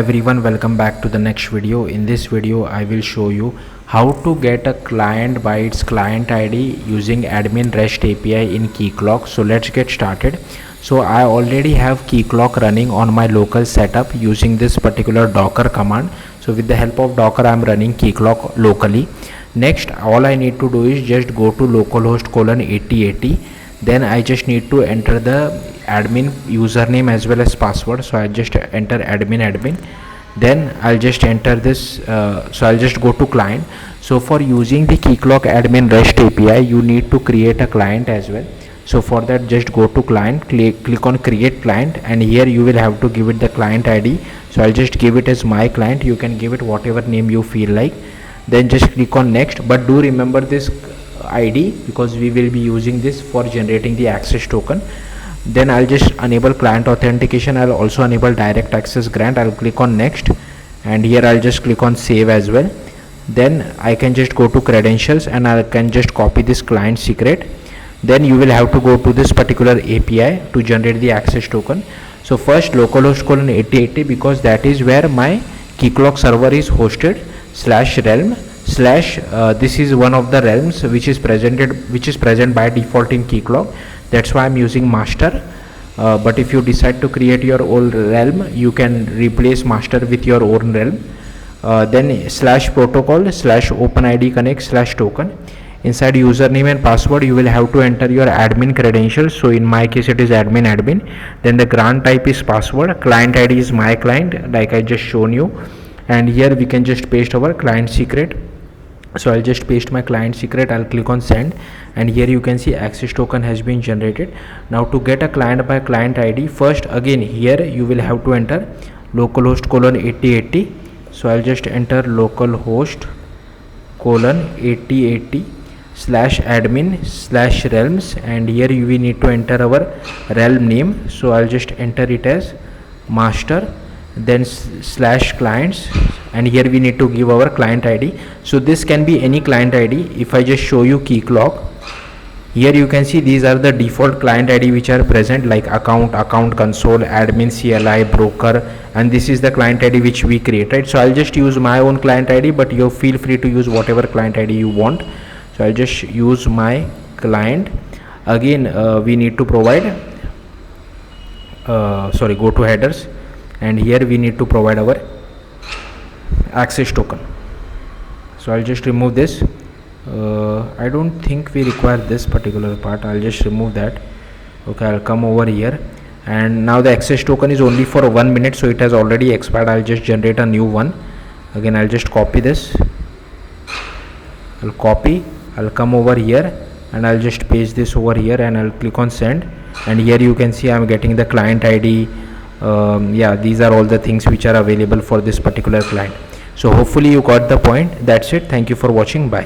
Everyone, welcome back to the next video. In this video I will show you how to get a client by its client ID using admin REST API in Keycloak. So let's get started. So I already have Keycloak running on my local setup using this particular docker command. So with the help of docker I am running Keycloak locally. Next, all I need to do is just go to localhost :8080. Then I just need to enter the admin username as well as password. So I just enter admin. Then I'll just enter this. So I'll just go to client. So for using the Keycloak admin REST API, you need to create a client as well. So for that, just go to client, click on create client, and here you will have to give it the client ID. So I'll just give it as my client. You can give it whatever name you feel like. Then just click on next, but do remember this ID because we will be using this for generating the access token. Then I'll just enable client authentication. I'll also enable direct access grant. I'll click on next, and here I'll just click on save as well. Then I can just go to credentials and I can just copy this client secret. Then you will have to go to this particular API to generate the access token. So first localhost :8080 because that is where my Keycloak server is hosted /realm/ this is one of the realms which is present by default in Keycloak. That's why I'm using master, but if you decide to create your own realm, you can replace master with your own realm. Then /protocol /openid connect /token. Inside username and password you will have to enter your admin credentials. So in my case it is admin. Then the grant type is password. Client ID is my client like I just shown you, and here we can just paste our client secret. So I'll just paste my client secret. I'll click on send, and here you can see access token has been generated. Now to get a client by client ID, first again here you will have to enter localhost :8080. So I'll just enter localhost :8080 /admin /realms, and here we need to enter our realm name. So I'll just enter it as master, then /clients, and here we need to give our client ID. So this can be any client ID. If I just show you Keycloak, here you can see these are the default client ID which are present, like account console, admin, CLI, broker, and this is the client ID which we created. So I'll just use my own client ID, but you feel free to use whatever client ID you want. So I'll just use my client. Again we need to provide go to headers, and here we need to provide our access token. So I'll just remove this. I don't think we require this particular part. I'll just remove that. Okay, I'll come over here, and now the access token is only for 1 minute, so it has already expired. I'll just generate a new one. Again I'll just copy this. I'll come over here and I'll just paste this over here, and I'll click on send, and here you can see I'm getting the client ID. These are all the things which are available for this particular client. So hopefully you got the point. That's it. Thank you for watching. Bye.